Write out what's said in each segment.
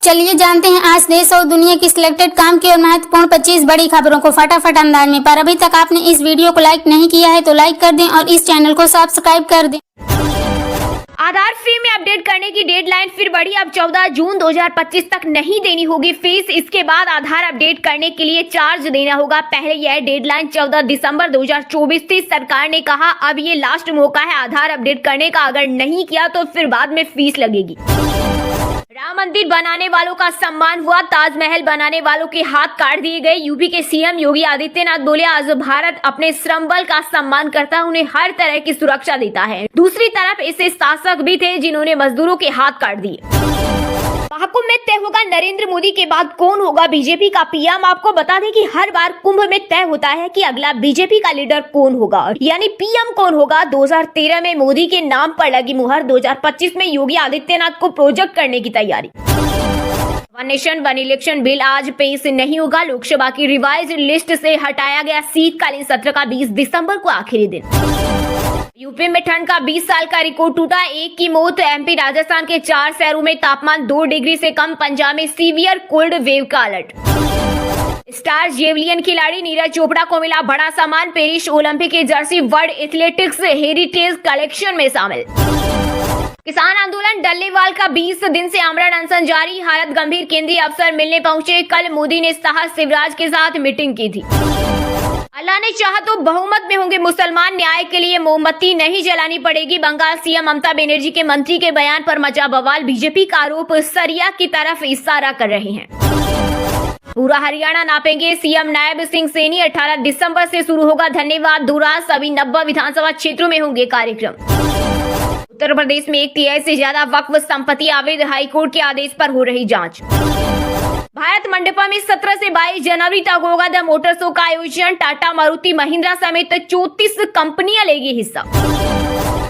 चलिए जानते हैं आज देश और दुनिया की सिलेक्टेड काम की और महत्वपूर्ण 25 बड़ी खबरों को फटाफट अंदाज में। पर अभी तक आपने इस वीडियो को लाइक नहीं किया है तो लाइक कर दें और इस चैनल को सब्सक्राइब कर दें। आधार फ्री में अपडेट करने की डेडलाइन फिर बढ़ी। अब 14 जून 2025 तक नहीं देनी होगी फीस। इसके बाद आधार अपडेट करने के लिए चार्ज देना होगा। पहले यह डेडलाइन 14 दिसंबर 2024 थी। सरकार ने कहा अब ये लास्ट मौका है आधार अपडेट करने का, अगर नहीं किया तो फिर बाद में फीस लगेगी। राम मंदिर बनाने वालों का सम्मान हुआ। ताजमहल बनाने वालों के हाथ काट दिए गए। यूपी के सीएम योगी आदित्यनाथ बोले आज भारत अपने श्रम बल का सम्मान करता है, उन्हें हर तरह की सुरक्षा देता है। दूसरी तरफ ऐसे शासक भी थे जिन्होंने मजदूरों के हाथ काट दिए। महाकुंभ में तय होगा नरेंद्र मोदी के बाद कौन होगा बीजेपी का पीएम। आपको बता दें कि हर बार कुंभ में तय होता है कि अगला बीजेपी का लीडर कौन होगा, यानी पीएम कौन होगा। 2013 में मोदी के नाम पर लगी मुहर। 2025 में योगी आदित्यनाथ को प्रोजेक्ट करने की तैयारी। One nation one election bill आज पेश नहीं होगा। लोकसभा की रिवाइज लिस्ट से हटाया गया शीतकालीन सत्र का 20 दिसंबर को आखिरी दिन। यूपी में ठंड का 20 साल का रिकॉर्ड टूटा, एक की मौत। एमपी राजस्थान के 4 शहरों में तापमान 2 डिग्री से कम। पंजाब में सीवियर कोल्ड वेव का अलर्ट। स्टार जेवलियन खिलाड़ी नीरज चोपड़ा को मिला बड़ा सम्मान। पेरिस ओलंपिक की Jersey world athletics heritage collection में शामिल। किसान आंदोलन डल्लेवाल का 20 दिन से आमरण अनशन जारी। हालत गंभीर, केंद्रीय अफसर मिलने पहुंचे। कल मोदी ने साहस शिवराज के साथ मीटिंग की थी। अल्लाह ने चाहा तो बहुमत में होंगे मुसलमान, न्याय के लिए मोमबत्ती नहीं जलानी पड़ेगी। बंगाल सीएम ममता बनर्जी के मंत्री के बयान पर मचा बवाल। बीजेपी का आरोप सरिया की तरफ इशारा कर रहे हैं। पूरा हरियाणा नापेंगे सीएम नायब सिंह सैनी। 18 दिसंबर से शुरू होगा धन्यवाद दौरा। सभी 90 विधानसभा क्षेत्रों में होंगे कार्यक्रम। उत्तर प्रदेश में 1 तिहाई से ज्यादा वक्फ संपत्ति अवैध, हाईकोर्ट के आदेश पर हो रही जांच। भारत मंडपम में 17 से 22 जनवरी तक होगा द मोटर शो का आयोजन। टाटा, मारुति, महिंद्रा समेत 34 कंपनियां लेगी हिस्सा।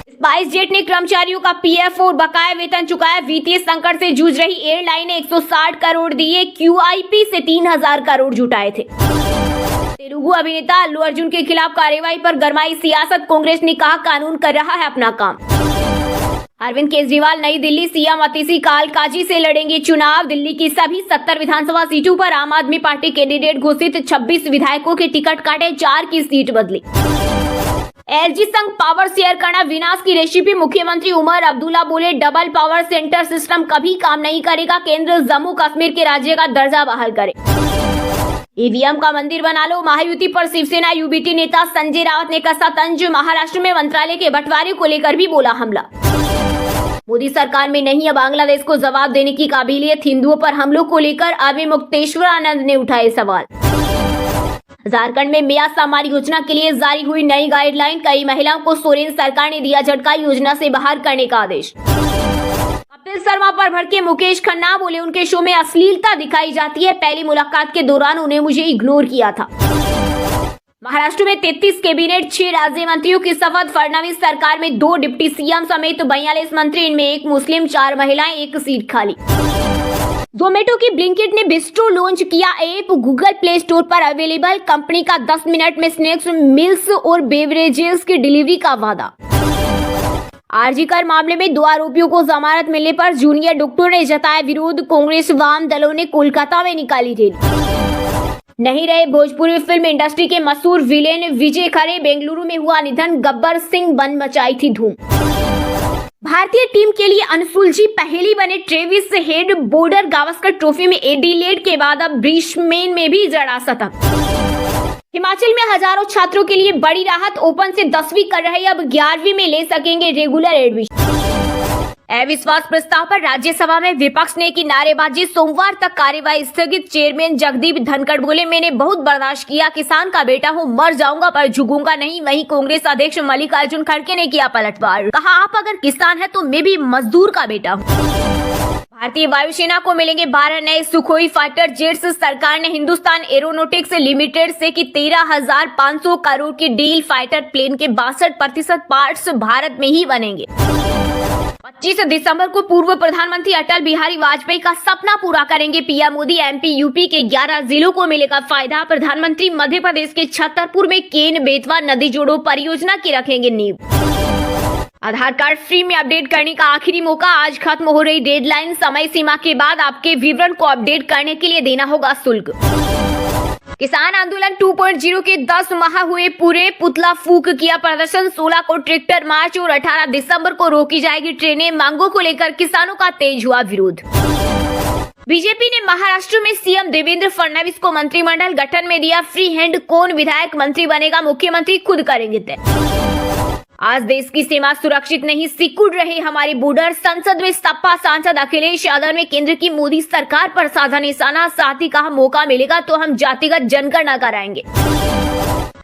स्पाइस जेट ने कर्मचारियों का पीएफ और बकाया वेतन चुकाया। वित्तीय संकट से जूझ रही एयरलाइन ने 160 करोड़ दिए। क्यूआईपी से 3000 करोड़ जुटाए थे। तेलुगु अभिनेता अल्लू अर्जुन के खिलाफ कार्रवाई पर गरमाई सियासत। कांग्रेस ने कहा कानून कर रहा है अपना काम। अरविंद केजरीवाल नई दिल्ली सीएम अतिशी काल काजी से लड़ेंगे चुनाव। दिल्ली की सभी 70 विधानसभा सीटों पर आम आदमी पार्टी कैंडिडेट घोषित। 26 विधायकों के टिकट काटे, 4 की सीट बदली। एलजी संघ पावर शेयर करना विनाश की रेसिपी। मुख्यमंत्री उमर अब्दुल्ला बोले डबल पावर सेंटर सिस्टम कभी काम नहीं करेगा। केंद्र जम्मू कश्मीर के राज्य का दर्जा बहाल करे। ईवीएम का मंदिर बना लो। महायुति पर शिवसेना यूबीटी नेता संजय रावत ने कसा तंज। महाराष्ट्र में मंत्रालय के बंटवारे को लेकर भी बोला हमला। मोदी सरकार में नहीं, अब बांग्लादेश को जवाब देने की काबिलियत। हिंदुओं पर हमलों को लेकर आर्मी मुक्तेश्वर आनंद ने उठाए सवाल। झारखंड में मियां सामारी योजना के लिए जारी हुई नई गाइडलाइन। कई महिलाओं को सोरेन सरकार ने दिया झटका, योजना से बाहर करने का आदेश। कपिल शर्मा पर भड़के मुकेश खन्ना, बोले उनके शो में अश्लीलता दिखाई जाती है। पहली मुलाकात के दौरान उन्हें मुझे इग्नोर किया था। महाराष्ट्र में 33 कैबिनेट, 6 राज्य मंत्रियों की शपथ। फडणवीस सरकार में 2 डिप्टी सीएम समेत 42 मंत्री, इनमें 1 मुस्लिम, 4 महिलाएं, 1 सीट खाली। जोमेटो की ब्लिंकिट ने बिस्ट्रो लॉन्च किया ऐप। गूगल प्ले स्टोर पर अवेलेबल। कंपनी का 10 मिनट में स्नैक्स, मिल्स और बेवरेजेस की डिलीवरी का वादा। आरजीकर मामले में 2 आरोपियों को जमानत मिलने पर जूनियर डॉक्टर ने जताया विरोध। कांग्रेस वाम दलों ने कोलकाता में निकाली रैली। नहीं रहे भोजपुरी फिल्म इंडस्ट्री के मशहूर विलेन विजय खरे, बेंगलुरु में हुआ निधन। गब्बर सिंह बन मचाई थी धूम। भारतीय टीम के लिए अनसुलझी पहेली बने Travis head. Border Gavaskar trophy में एडिलेड के बाद अब ब्रिस्बेन में भी जड़ा शतक। हिमाचल में हजारों छात्रों के लिए बड़ी राहत। ओपन से 10वीं कर रहे अब 11वीं में ले सकेंगे रेगुलर एडमिशन। अविश्वास प्रस्ताव पर राज्यसभा में विपक्ष ने की नारेबाजी। सोमवार तक कार्यवाही स्थगित। चेयरमैन जगदीप धनखड़ बोले मैंने बहुत बर्दाश्त किया, किसान का बेटा हूँ, मर जाऊंगा पर झुकूंगा नहीं। वहीं कांग्रेस अध्यक्ष मल्लिकार्जुन खड़गे ने किया पलटवार। कहा आप अगर किसान है तो मैं भी मजदूर का बेटा हूँ। भारतीय वायुसेना को मिलेंगे 12 नए सुखोई फाइटर जेट्स। सरकार ने हिंदुस्तान एरोनॉटिक्स लिमिटेड से की 13,500 करोड़ की डील। फाइटर प्लेन के 62% पार्ट्स भारत में ही बनेंगे। 25 दिसंबर को पूर्व प्रधानमंत्री अटल बिहारी वाजपेयी का सपना पूरा करेंगे पीएम मोदी। एमपी यूपी के 11 जिलों को मिलेगा फायदा। प्रधानमंत्री मध्य प्रदेश के छतरपुर में केन बेतवा नदी जोड़ो परियोजना की रखेंगे नींव। आधार कार्ड फ्री में अपडेट करने का आखिरी मौका, आज खत्म हो रही डेडलाइन। समय सीमा के बाद आपके विवरण को अपडेट करने के लिए देना होगा शुल्क। किसान आंदोलन 2.0 के 10 माह हुए पूरे, पुतला फूंक किया प्रदर्शन। 16 को ट्रैक्टर मार्च और 18 दिसंबर को रोकी जाएगी ट्रेनें। मांगों को लेकर किसानों का तेज हुआ विरोध। बीजेपी ने महाराष्ट्र में सीएम देवेंद्र फडणवीस को मंत्रिमंडल गठन में दिया फ्री हैंड, कौन विधायक मंत्री बनेगा मुख्यमंत्री खुद करेंगे तय। आज देश की सीमा सुरक्षित नहीं, सिकुड़ रहे हमारे बॉर्डर। संसद में सपा सांसद अखिलेश यादव ने केंद्र की मोदी सरकार पर साधा निशाना, साथ ही कहा मौका मिलेगा तो हम जातिगत जनगणना कराएंगे।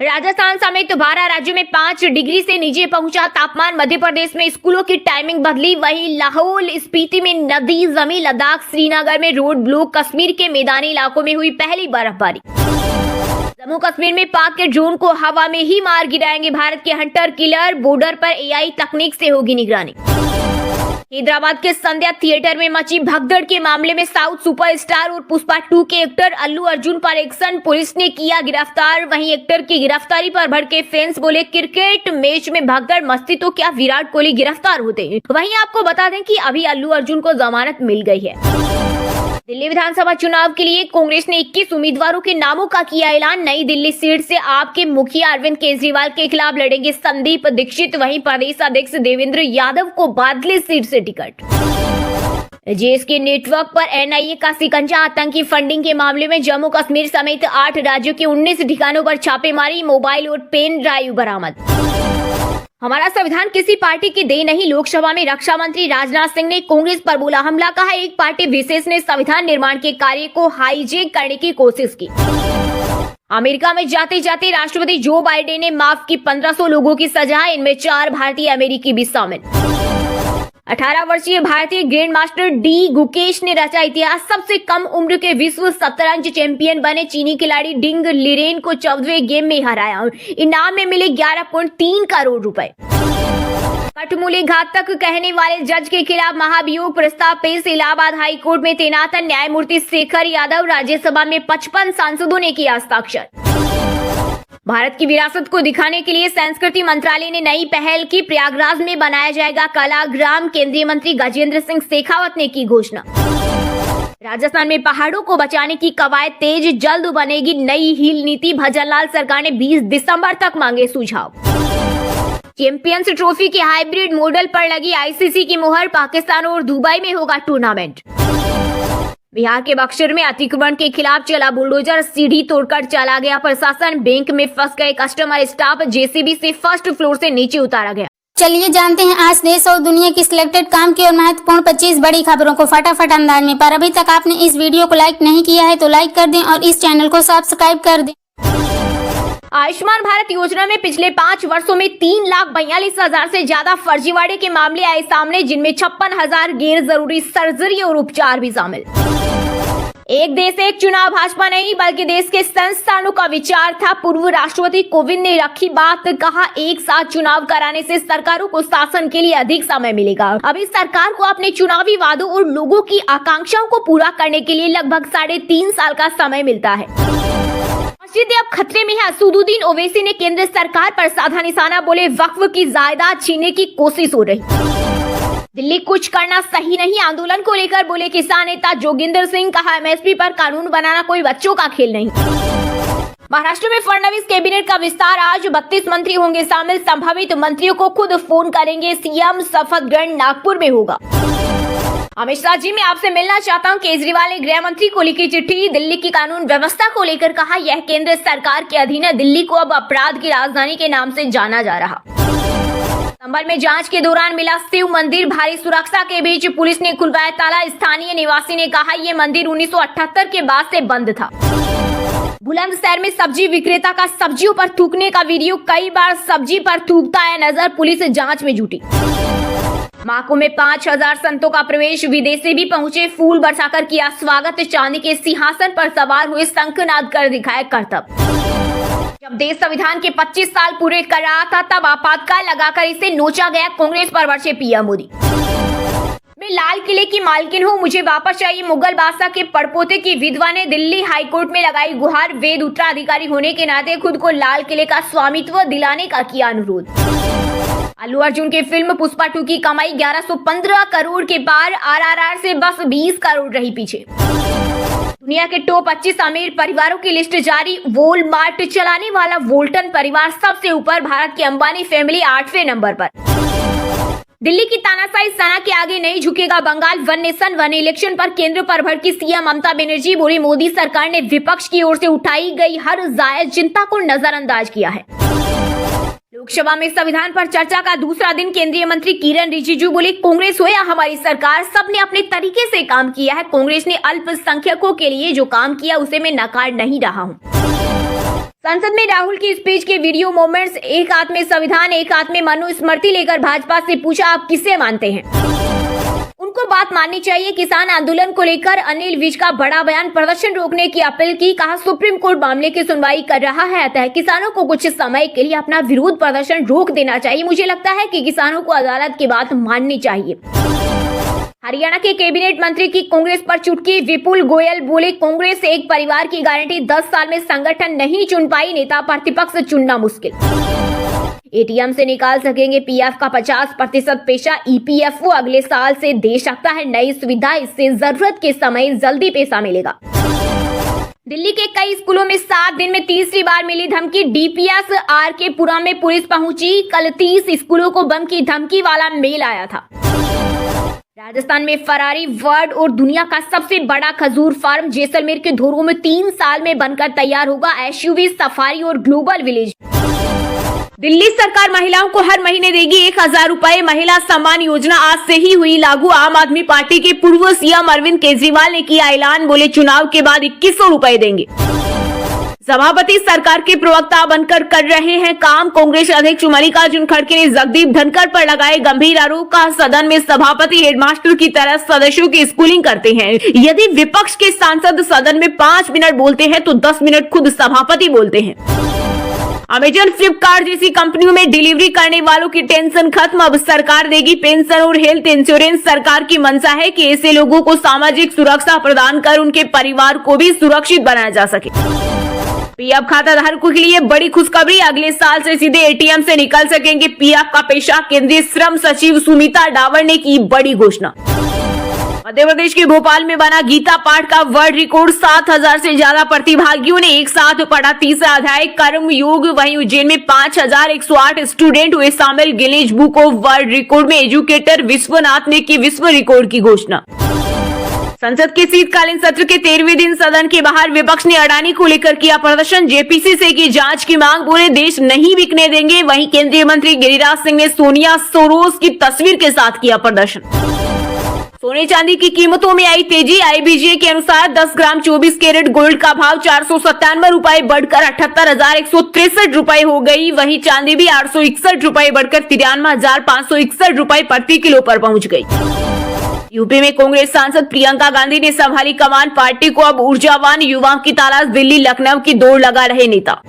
राजस्थान समेत 12 राज्यों में 5 डिग्री से नीचे पहुंचा तापमान। मध्य प्रदेश में स्कूलों की टाइमिंग बदली, वहीं लाहौल स्पीति में नदी जमी। लद्दाख श्रीनगर में रोड ब्लॉक। कश्मीर के मैदानी इलाकों में हुई पहली बर्फबारी। जम्मू कश्मीर में पाक के ड्रोन को हवा में ही मार गिराएंगे भारत के हंटर किलर। बॉर्डर पर एआई तकनीक से होगी निगरानी। हैदराबाद के संध्या थिएटर में मची भगदड़ के मामले में साउथ सुपरस्टार और पुष्पा 2 के एक्टर अल्लू अर्जुन पर एक्शन पुलिस ने किया गिरफ्तार। वहीं एक्टर की गिरफ्तारी पर भड़के फैंस बोले क्रिकेट मैच में भगदड़ मस्ती तो क्या विराट कोहली गिरफ्तार होते हैं। वहीं आपको बता दें कि अभी अल्लू अर्जुन को जमानत मिल गई है। दिल्ली विधानसभा चुनाव के लिए कांग्रेस ने 21 उम्मीदवारों के नामों का किया ऐलान। नई दिल्ली सीट से आप के मुखिया अरविंद केजरीवाल के खिलाफ लड़ेंगे संदीप दीक्षित। वहीं प्रदेश अध्यक्ष देवेंद्र यादव को बादली सीट से टिकट। जेएसके नेटवर्क पर एनआईए का शिकंजा। आतंकी फंडिंग के मामले में जम्मू कश्मीर समेत 8 राज्यों के 19 ठिकानों पर छापेमारी। मोबाइल और पेन ड्राइव बरामद। हमारा संविधान किसी पार्टी की देन नहीं, लोकसभा में रक्षा मंत्री राजनाथ सिंह ने कांग्रेस पर बोला हमला। कहा एक पार्टी विशेष ने संविधान निर्माण के कार्य को हाईजैक करने की कोशिश की। अमेरिका में जाते जाते राष्ट्रपति जो बाइडेन ने माफ की 1500 लोगों की सजा, इनमें 4 भारतीय अमेरिकी भी शामिल। 18 वर्षीय भारतीय ग्रैंड मास्टर डी गुकेश ने रचा इतिहास। सबसे कम उम्र के विश्व शतरंज चैंपियन बने चीनी खिलाड़ी डिंग लिरेन को 14वें गेम में हराया। इनाम में मिले 11.3 करोड़ रुपए। कठमूली घातक कहने वाले जज के खिलाफ महाभियोग प्रस्ताव पेश। इलाहाबाद हाई कोर्ट में तैनात न्यायमूर्ति शेखर यादव। राज्यसभा में 55 सांसदों ने किया हस्ताक्षर। भारत की विरासत को दिखाने के लिए संस्कृति मंत्रालय ने नई पहल की। प्रयागराज में बनाया जाएगा कलाग्राम। केंद्रीय मंत्री गजेंद्र सिंह शेखावत ने की घोषणा। राजस्थान में पहाड़ों को बचाने की कवायद तेज, जल्द बनेगी नई हिल नीति। भजनलाल सरकार ने 20 दिसंबर तक मांगे सुझाव। चैंपियंस ट्रॉफी के हाइब्रिड मॉडल पर लगी आईसीसी की मुहर। पाकिस्तान और दुबई में होगा टूर्नामेंट। बिहार के बक्सर में अतिक्रमण के खिलाफ चला बुलडोजर, सीढ़ी तोड़कर चला गया प्रशासन। बैंक में फंस गए कस्टमर, स्टाफ जेसीबी से फर्स्ट फ्लोर से नीचे उतारा गया। चलिए जानते हैं आज देश और दुनिया की सिलेक्टेड काम की और महत्वपूर्ण 25 बड़ी खबरों को फटाफट अंदाज में। पर अभी तक आपने इस वीडियो को लाइक नहीं किया है तो लाइक कर दें और इस चैनल को सब्सक्राइब कर दें। आयुष्मान भारत योजना में पिछले 5 वर्षों में 3,42,000 से ज्यादा फर्जीवाड़े के मामले आए सामने, जिनमें 56,000 गैर जरूरी सर्जरी और उपचार भी शामिल। एक देश एक चुनाव भाजपा नहीं बल्कि देश के संस्थानों का विचार था। पूर्व राष्ट्रपति कोविंद ने रखी बात, कहा एक साथ चुनाव कराने से सरकारों को शासन के लिए अधिक समय मिलेगा। अभी सरकार को अपने चुनावी वादों और लोगों की आकांक्षाओं को पूरा करने के लिए लगभग 3.5 साल का समय मिलता है। मस्जिद अब खतरे में है। असदुद्दीन ओवैसी ने केंद्र सरकार पर साधा निशाना, बोले वक्फ की जायदाद छीनने की कोशिश हो रही। दिल्ली कुछ करना सही नहीं, आंदोलन को लेकर बोले किसान नेता जोगिंदर सिंह। कहा एमएसपी पर कानून बनाना कोई बच्चों का खेल नहीं। महाराष्ट्र में फडणवीस कैबिनेट का विस्तार, आज 32 मंत्री होंगे शामिल। संभावित मंत्रियों को खुद फोन करेंगे सीएम। शपथ ग्रहण नागपुर में होगा। अमित शाह जी, मैं आपसे मिलना चाहता हूं। केजरीवाल ने गृह मंत्री को लिखी चिट्ठी। दिल्ली की कानून व्यवस्था को लेकर कहा यह केंद्र सरकार के अधीन है। दिल्ली को अब अपराध की राजधानी के नाम से जाना जा रहा। संभल में जांच के दौरान मिला शिव मंदिर, भारी सुरक्षा के बीच पुलिस ने खुलवाया ताला। स्थानीय निवासी ने कहा यह मंदिर 1978 के बाद से बंद था। बुलंदशहर में सब्जी विक्रेता का सब्जियों पर थूकने का वीडियो, कई बार सब्जी पर थूकता है नजर, पुलिस जांच में जुटी। माको में 5,000 संतों का प्रवेश, विदेशी भी पहुंचे, फूल बरसाकर किया स्वागत। चांदी के सिंहासन पर सवार हुए शंखनाद कर दिखाया करतब। जब देश संविधान के 25 साल पूरे कर रहा था तब आपातकाल लगाकर इसे नोचा गया। कांग्रेस पर बरसे पीएम मोदी। मैं लाल किले की मालकिन हूँ, मुझे वापस चाहिए। मुगल बादशाह के पड़पोते की विधवा ने दिल्ली हाईकोर्ट में लगाई गुहार। वेद उत्तराधिकारी होने के नाते खुद को लाल किले का स्वामित्व दिलाने का किया अनुरोध। अल्लू अर्जुन की फिल्म पुष्पा 2 की कमाई 1115 करोड़ के पार, आरआरआर से बस 20 करोड़ रही पीछे। दुनिया के टॉप 25 अमीर परिवारों की लिस्ट जारी, वॉलमार्ट चलाने वाला वोल्टन परिवार सबसे ऊपर, भारत की अंबानी फैमिली 8वें नंबर पर। दिल्ली की तानाशाही सेना के आगे नहीं झुकेगा Bengal, one nation one election पर केंद्र पर भड़की सीएम ममता बनर्जी, बोली मोदी सरकार ने विपक्ष की ओर से उठाई गई हर जायज चिंता को नजरअंदाज किया है। लोकसभा में संविधान पर चर्चा का दूसरा दिन, केंद्रीय मंत्री किरण रिजिजू बोले कांग्रेस हो या हमारी सरकार, सबने अपने तरीके से काम किया है। कांग्रेस ने अल्पसंख्यकों के लिए जो काम किया उसे मैं नकार नहीं रहा हूं। संसद में राहुल की स्पीच के वीडियो मोमेंट्स, एक हाथ में संविधान एक हाथ में मनुस्मृति लेकर भाजपा से पूछा आप किसे मानते हैं, उनको बात माननी चाहिए। किसान आंदोलन को लेकर अनिल विज का बड़ा बयान, प्रदर्शन रोकने की अपील की, कहा सुप्रीम कोर्ट मामले की सुनवाई कर रहा है, अतः किसानों को कुछ समय के लिए अपना विरोध प्रदर्शन रोक देना चाहिए। मुझे लगता है कि किसानों को अदालत की बात माननी चाहिए। हरियाणा के कैबिनेट मंत्री की कांग्रेस पर चुटकी, विपुल गोयल बोले कांग्रेस एक परिवार की गारंटी, 10 साल में संगठन नहीं चुन पाई, नेता प्रतिपक्ष चुनना मुश्किल। एटीएम से निकाल सकेंगे पीएफ का 50% पैसा, ईपीएफओ अगले साल से दे सकता है नई सुविधा, इससे जरूरत के समय जल्दी पैसा मिलेगा। दिल्ली के कई स्कूलों में 7 दिन में तीसरी बार मिली धमकी, डीपीएस आरके पुरम में पुलिस पहुंची, कल 30 स्कूलों को बम की धमकी वाला मेल आया था। राजस्थान में फरारी वर्ल्ड और दुनिया का सबसे बड़ा खजूर फार्म जैसलमेर के धोरू में 3 साल में बनकर तैयार होगा, एसयूवी सफारी और ग्लोबल विलेज। दिल्ली सरकार महिलाओं को हर महीने देगी 1000 रुपए, महिला सम्मान योजना आज से ही हुई लागू। आम आदमी पार्टी के पूर्व सीएम अरविंद केजरीवाल ने किया ऐलान, बोले चुनाव के बाद 2100 रुपए देंगे। सभापति सरकार के प्रवक्ता बनकर कर रहे हैं काम, कांग्रेस अध्यक्ष मल्लिकार्जुन खड़गे ने जगदीप धनखड़ पर लगाए गंभीर आरोप, का सदन में सभापति हेडमास्टर की तरह सदस्यों की स्कूलिंग करते हैं। यदि विपक्ष के सांसद सदन में 5 मिनट बोलते हैं तो 10 मिनट खुद सभापति बोलते हैं। अमेजन, फ्लिपकार्ट जैसी कंपनियों में डिलीवरी करने वालों की टेंशन खत्म, अब सरकार देगी पेंशन और हेल्थ इंश्योरेंस। सरकार की मंशा है कि ऐसे लोगों को सामाजिक सुरक्षा प्रदान कर उनके परिवार को भी सुरक्षित बनाया जा सके। पीएफ खाता धारकों के लिए बड़ी खुशखबरी, अगले साल से सीधे एटीएम से निकल सकेंगे पीएफ का पैसा, केंद्रीय श्रम सचिव सुमिता डावर ने की बड़ी घोषणा। मध्य प्रदेश के भोपाल में बना गीता पाठ का वर्ल्ड रिकॉर्ड, 7000 से ज्यादा प्रतिभागियों ने एक साथ पढ़ा तीसरा अध्याय कर्म योग। वहीं उज्जैन में 5108 स्टूडेंट हुए शामिल, Guinness book of world record में एजुकेटर विश्वनाथ ने की विश्व रिकॉर्ड की घोषणा। संसद के शीतकालीन सत्र के 13वें दिन सदन के बाहर विपक्ष ने अडानी को लेकर किया प्रदर्शन, जेपीसी से की जांच की मांग, बोले देश नहीं बिकने देंगे। वहीं केंद्रीय मंत्री गिरिराज सिंह ने सोनिया सोरोस की तस्वीर के साथ किया प्रदर्शन। सोने चांदी की कीमतों में आई तेजी, आईबीजे के अनुसार 10 ग्राम 24 कैरेट गोल्ड का भाव 497 रुपए बढ़कर 78,163 रुपए हो गई। वहीं चांदी भी 861 रुपए बढ़कर 93,561 रुपए प्रति किलो पर पहुंच गई। यूपी में कांग्रेस सांसद प्रियंका गांधी ने संभाली कमान, पार्टी को अब ऊर्जावान युवाओं की तलाश, दिल्ली लखनऊ की दौड़ लगा रहे नेता।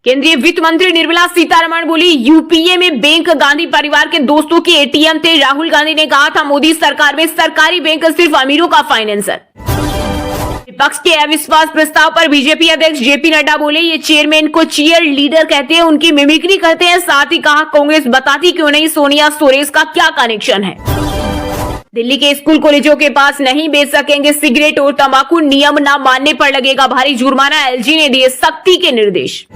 केंद्रीय वित्त मंत्री निर्मला सीतारमण बोली यूपीए में बैंक गांधी परिवार के दोस्तों के एटीएम थे। राहुल गांधी ने कहा था मोदी सरकार में सरकारी बैंक सिर्फ अमीरों का फाइनेंस है। विपक्ष के अविश्वास प्रस्ताव पर बीजेपी अध्यक्ष जेपी नड्डा बोले ये चेयरमैन को चीयर लीडर कहते हैं, उनकी मिमिक्री करते हैं। साथ ही कहा कांग्रेस बताती क्यों नहीं सोनिया सोरेस का क्या कनेक्शन है। दिल्ली के स्कूल कॉलेजों के पास नहीं बेच सकेंगे सिगरेट और तंबाकू, नियम न मानने पर लगेगा भारी जुर्माना, एलजी ने दिए सख्ती के निर्देश।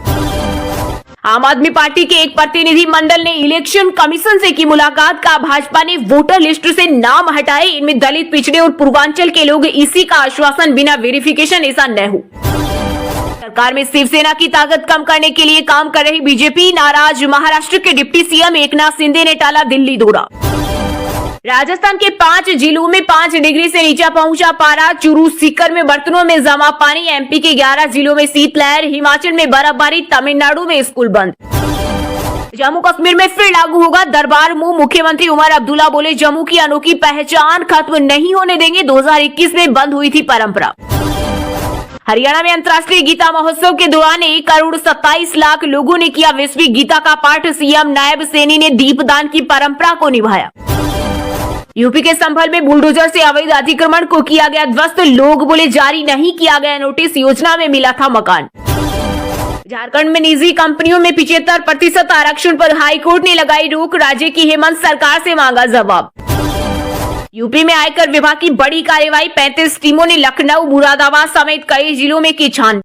आम आदमी पार्टी के एक प्रतिनिधि मंडल ने इलेक्शन कमीशन से की मुलाकात, का भाजपा ने वोटर लिस्ट से नाम हटाए, इनमें दलित, पिछड़े और पूर्वांचल के लोग, इसी का आश्वासन बिना वेरिफिकेशन ऐसा न हो। सरकार में शिवसेना की ताकत कम करने के लिए काम कर रही बीजेपी नाराज, महाराष्ट्र के डिप्टी सीएम एकनाथ शिंदे ने टाला दिल्ली दौरा। राजस्थान के 5 जिलों में 5 डिग्री से नीचे पहुंचा पारा, चूरू सीकर में बर्तनों में जमा पानी, एमपी के 11 जिलों में शीतलहर, हिमाचल में बर्फबारी, तमिलनाडु में स्कूल बंद। जम्मू कश्मीर में फिर लागू होगा दरबार मुंह, मुख्यमंत्री उमर अब्दुल्ला बोले जम्मू की अनोखी पहचान खत्म नहीं होने देंगे, 2021 में बंद हुई थी परंपरा। हरियाणा में अंतर्राष्ट्रीय गीता महोत्सव के दौरान 1,27,00,000 लोगों ने किया वैश्विक गीता का पाठ, सीएम नायब सैनी ने दीपदान की परंपरा को निभाया। यूपी के संभल में बुलडोजर से अवैध अतिक्रमण को किया गया ध्वस्त, लोग बोले जारी नहीं किया गया नोटिस, योजना में मिला था मकान। झारखंड में निजी कंपनियों में 75% आरक्षण पर हाईकोर्ट ने लगाई रोक, राज्य की हेमंत सरकार से मांगा जवाब। यूपी में आयकर विभाग की बड़ी कार्रवाई, 35 टीमों ने लखनऊ, मुरादाबाद समेत कई जिलों में की छानबीन।